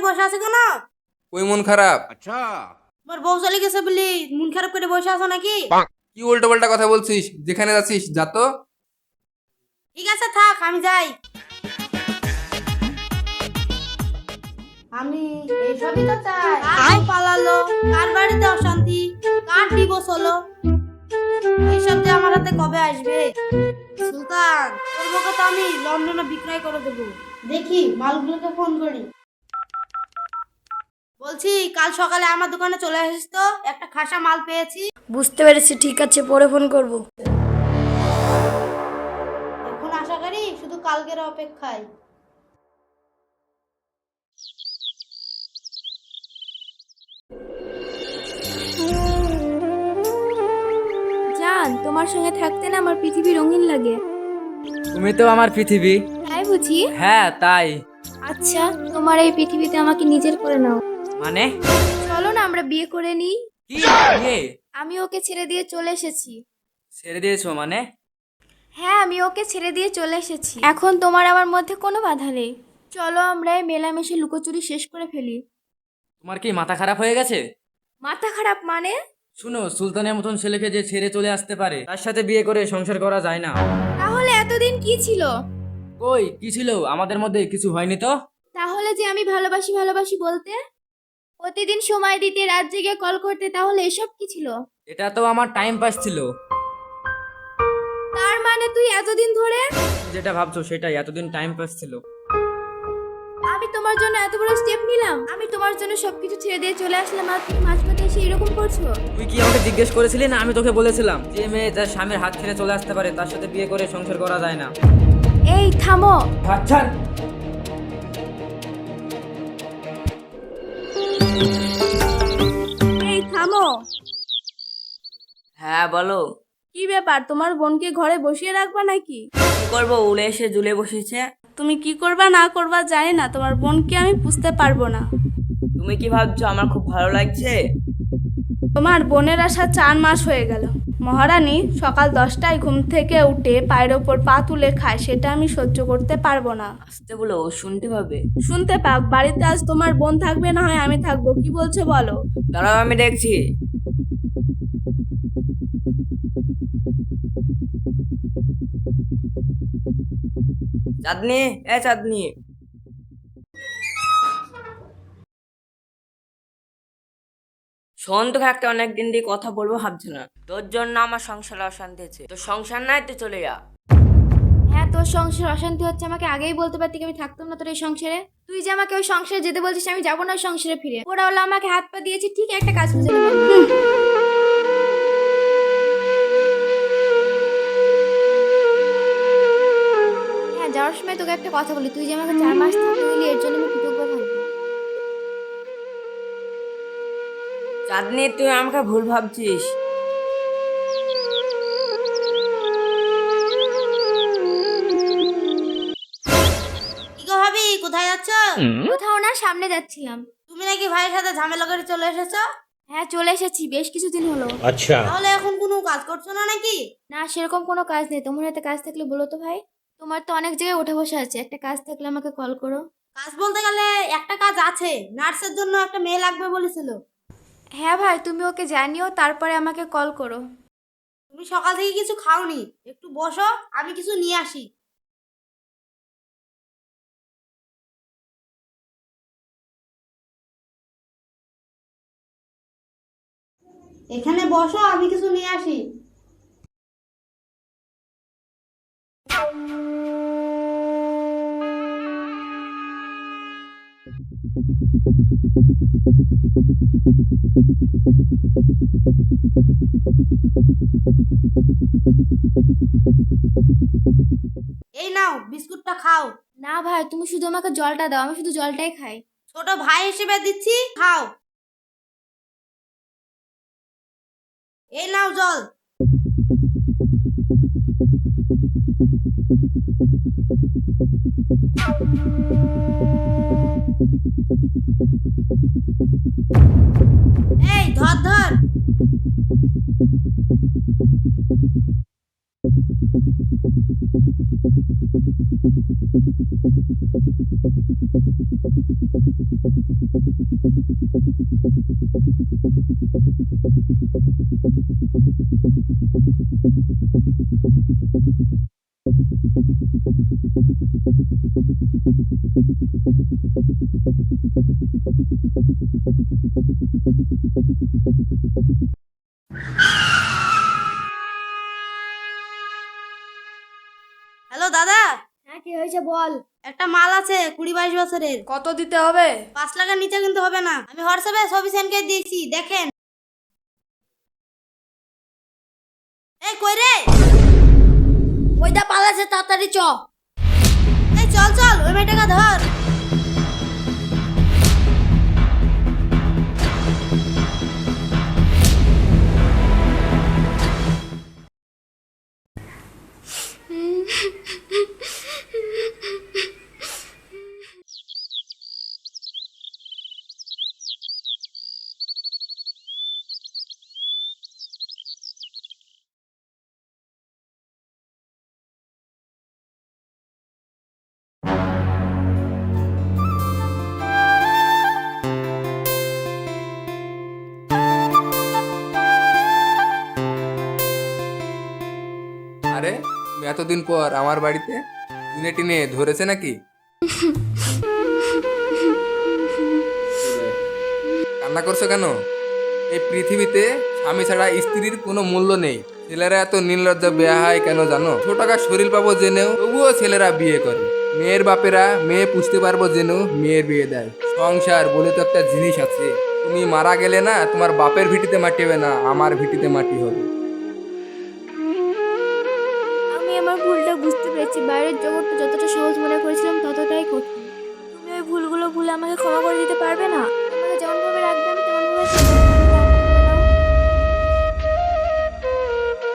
বসে আছে কেন? ওই মন খারাপ? अच्छा। তোমার বউ চলে গেছে বলি মন খারাপ করে বসে আছো নাকি? কি উল্টো পাল্টা কথা বলছিস? যেখানে যাচ্ছিস যা তো। ঠিক আছে থাক, আমি যাই। আমি এইসবই তো চাই। কার পালালো, কার বাড়িতে অশান্তি, কার ডিভোর্স হলো, এইসব যে আমার হাতে কবে আসবে? সুলতান, তোর বউকে তো আমি লন্ডনে বিক্রয় করে দেবো। দেখি মালগুলোকে ফোন করি। বলছি কাল সকালে আমার দোকানে চলে আসিস তো, একটা খাসা মাল পেয়েছি। বুঝতে পেরেছি, ঠিক আছে, পরে ফোন করব। এখন আশা করি শুধু কালকের অপেক্ষায়। জান, তোমার সঙ্গে থাকতে না আমার পৃথিবী রঙিন লাগে। তুমি তো আমার পৃথিবী। তাই বুঝি? হ্যাঁ তাই। আচ্ছা, তোমার এই পৃথিবীতে আমাকে নিজের করে নাও। মানে? চলো না আমরা বিয়ে করে নিই। কি বিয়ে? আমি ওকে ছেড়ে দিয়ে চলে এসেছি। ছেড়ে দিয়েছো মানে? হ্যাঁ, আমি ওকে ছেড়ে দিয়ে চলে এসেছি। এখন তোমার আমার মধ্যে কোনো বাধা নেই। চলো আমরা এই মেলামেশে লুকোচুরি শেষ করে ফেলি। তোমার কি মাথা খারাপ হয়ে গেছে? মাথা খারাপ মানে? শুনো, সুলতানের মতন ছেলেকে যে ছেড়ে চলে আসতে পারে তার সাথে বিয়ে করে সংসার করা যায় না। তাহলে এতদিন কি ছিল? কই কি ছিল? আমাদের মধ্যে কিছু হয়নি তো। তাহলে যে আমি ভালোবাসি ভালোবাসি বলতে, প্রতিদিন সময় দিতে, রাত জেগে কল করতে, তাহলে এসব কি ছিল? এটা তো আমার টাইম পাস ছিল। তার মানে তুই এতদিন ধরে? যেটা ভাবছো সেটাই, এতদিন টাইম পাস ছিল। আমি তোমার জন্য এত বড় স্টেপ নিলাম, আমি তোমার জন্য সবকিছু ছেড়ে দিয়ে চলে আসলাম, আর তুমি মাঝপথে এসে এরকম করছো? তুই কি আমাকে জিজ্ঞেস করেছিলি না আমি তোকে বলেছিলাম যে মেয়ে তার স্বামীর হাত ছেড়ে চলে আসতে পারে তার সাথে বিয়ে করে সংসার করা যায় না? এই থামো। আচ্ছা, এই থামো। হ্যাঁ বলো। কি ব্যাপার, তোমার বোনকে ঘরে বসিয়ে রাখবা নাকি? কি করবো, উড়ে এসে ঝুলে বসেছে। তুমি কি করবা না করবা জানি না, তোমার বোনকে আমি বুঝতে পারবো না। তুমি কি ভাবছো আমার খুব ভালো লাগছে? তোমার বোনের আসা 4 মাস হয়ে গেল। মহারানী সকাল 10টায় ঘুম থেকে উঠে পায়ের ওপর পা তুলে খায়, সেটা আমি সহ্য করতে পারবো না। আসতে বলো, ও শুনতে পাবে। শুনতে পাক, বাড়িতে আজ তোমার বোন থাকবে, না হয় আমি থাকবো, কি বলছো বলো? দাঁড়াও আমি দেখছি। চাঁদনি, চাঁদনি, শোন, তোকে একটা অনেকদিন দিয়ে কথা বলবো ভাবছি না। তোর জন্য আমার সংসারে অশান্তি আছে, তোর সংসার নাই তুই চলে যা। হ্যাঁ, তোর সংসার অশান্তি হচ্ছে, আমাকে আগেই বলতে পারতি, আমি থাকতাম না তোর এই সংসারে। তুই যে আমাকে ওই সংসারে যেতে বলছিস, আমি যাবো না ওই সংসারে ফিরে। ওরা হলো আমাকে হাত পা দিয়েছি, ঠিক একটা কাজ খুঁজে নেবো। হ্যাঁ, যাওয়ার সময় তোকে একটা কথা বলি, তুই যে আমাকে 4 মাস থাকতে দিলি, এর জন্য আমি কৃতজ্ঞ থাকবো। চাঁদনি, তুই আমাকে ভুল ভাবছিস। কি গো ভাবি, কোথায় যাচ্ছ? কোথাও না, সামনে যাচ্ছিলাম। তুমি নাকি ভাইয়ের সাথে ঝামেলা করে চলে এসেছো? হ্যাঁ, চলে এসেছি, বেশ কিছুদিন হলো। তাহলে এখন কোনো কাজ করছো না নাকি? না, সেরকম কোনো কাজ নেই। তোমার হাতে কাজ থাকলে বলো তো ভাই। তোমার তো অনেক জায়গায় উঠে বসে আছে, একটা কাজ থাকলে আমাকে কল করো। কাজ বলতে গেলে একটা কাজ আছে, নার্সের জন্য একটা মেয়ে লাগবে বলেছিল। হ্যাঁ ভাই, তুমি ওকে জানিও, তারপরে আমাকে কল করো। তুমি সকাল থেকে কিছু খাওনি, একটু বসো, আমি কিছু নিয়ে আসি। এখানে বসো, আমি কিছু নিয়ে আসি। এই নাও বিস্কুটটা খাও। না ভাই, তুমি শুধু আমাকে জলটা দাও, আমি শুধু জলটাই খাই। ছোট ভাই হিসেবে দিচ্ছি, খাও। এই নাও জল। এই ধর ধর। হ্যালো দাদা, হ্যাঁ কি হয়েছে বল। একটা মাল আছে 20-22 বছরের। কত দিতে হবে? 5 লাখের নিচে কিন্তু হবে না। আমি হোয়াটসঅ্যাপে ছবি সেন্ড করে দিয়েছি, দেখেন। এই কই রে? ওইটা পালাছে, তাড়াতাড়ি চ। এই চল চল, ওই মেয়েটাকে ধর। আরে তুমি এতদিন পর আমার বাড়িতে দিনে টিনে ধরেছে নাকি? কান্না করছো কেন? এই পৃথিবীতে স্বামী ছাড়া স্ত্রীর কোনো মূল্য নেই। ছেলেরা এত নির্লজ্জ বেহায় কেন জানো? ছোটকা শরীর পাবো জেনেও তবুও ছেলেরা বিয়ে করে। মেয়ের বাপেরা মেয়ে পুষতে পারবো জেনেও মেয়ের বিয়ে দেয়। সংসার বলে তো একটা জিনিস আছে। তুমি মারা গেলে না তোমার বাপের ভিটিতে মাটি হবে না, আমার ভিটিতে মাটি হবে। আমি আমার ভুলটা বুঝতে পেরেছি। বাইরের জগৎটা যতটা সহজ মনে করেছিলাম ততটাই কঠিন।